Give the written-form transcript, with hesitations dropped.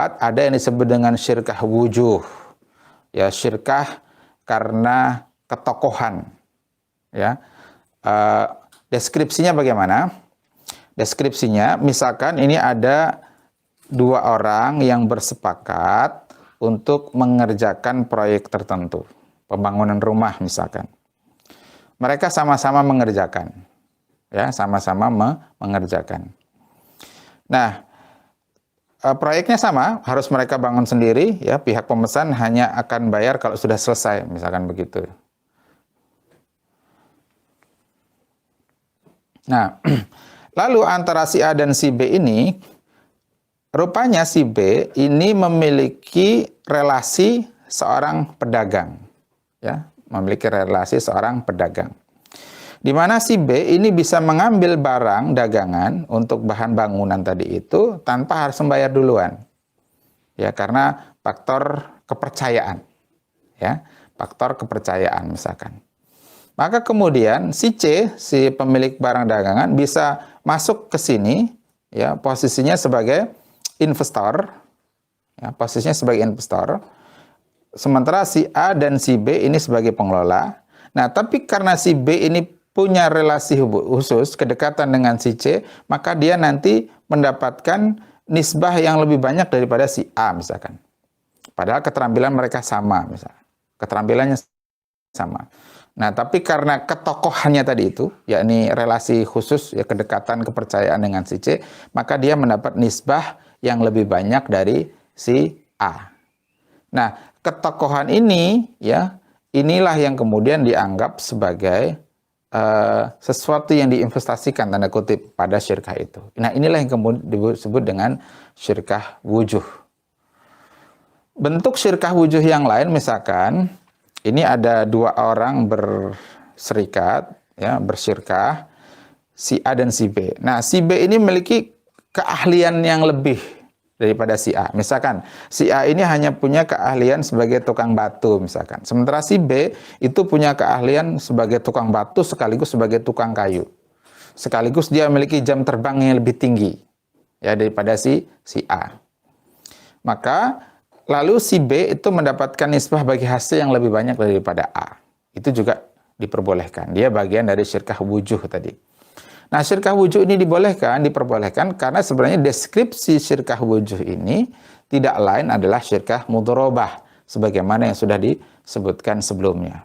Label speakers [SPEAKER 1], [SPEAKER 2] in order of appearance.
[SPEAKER 1] ada yang disebut dengan syirkah wujuh. Ya, syirkah karena ketokohan. Ya. Deskripsinya bagaimana? Deskripsinya, misalkan ini ada dua orang yang bersepakat untuk mengerjakan proyek tertentu. Pembangunan rumah misalkan. Mereka sama-sama mengerjakan. Ya, sama-sama mengerjakan. Nah, proyeknya sama, harus mereka bangun sendiri, ya, pihak pemesan hanya akan bayar kalau sudah selesai, misalkan begitu. Nah, lalu antara si A dan si B ini, rupanya si B ini memiliki relasi seorang pedagang, ya, memiliki relasi seorang pedagang. Di mana si B ini bisa mengambil barang dagangan untuk bahan bangunan tadi itu tanpa harus membayar duluan. Ya, karena faktor kepercayaan. Ya, faktor kepercayaan misalkan. Maka kemudian si C, si pemilik barang dagangan bisa masuk ke sini, ya, posisinya sebagai investor. Ya, posisinya sebagai investor. Sementara si A dan si B ini sebagai pengelola. Nah, tapi karena si B ini punya relasi khusus, kedekatan dengan si C, maka dia nanti mendapatkan nisbah yang lebih banyak daripada si A misalkan. Padahal keterampilan mereka sama misalkan. Keterampilannya sama. Nah, tapi karena ketokohannya tadi itu, yakni relasi khusus, ya, kedekatan, kepercayaan dengan si C, maka dia mendapat nisbah yang lebih banyak dari si A. Nah, ketokohan ini, ya, inilah yang kemudian dianggap sebagai sesuatu yang diinvestasikan, tanda kutip, pada syirkah itu. Nah, inilah yang kemudian disebut dengan syirkah wujuh. Bentuk syirkah wujuh yang lain, misalkan, ini ada dua orang berserikat, ya, bersyirkah, si A dan si B. Nah, si B ini memiliki keahlian yang lebih daripada si A. Misalkan, si A ini hanya punya keahlian sebagai tukang batu, misalkan. Sementara si B itu punya keahlian sebagai tukang batu sekaligus sebagai tukang kayu. Sekaligus dia memiliki jam terbang yang lebih tinggi, ya, daripada si A. Maka, lalu si B itu mendapatkan nisbah bagi hasil yang lebih banyak daripada A. Itu juga diperbolehkan. Dia bagian dari syirkah wujuh tadi. Nah, syirkah wujuh ini diperbolehkan karena sebenarnya deskripsi syirkah wujuh ini tidak lain adalah syirkah mudharabah sebagaimana yang sudah disebutkan sebelumnya.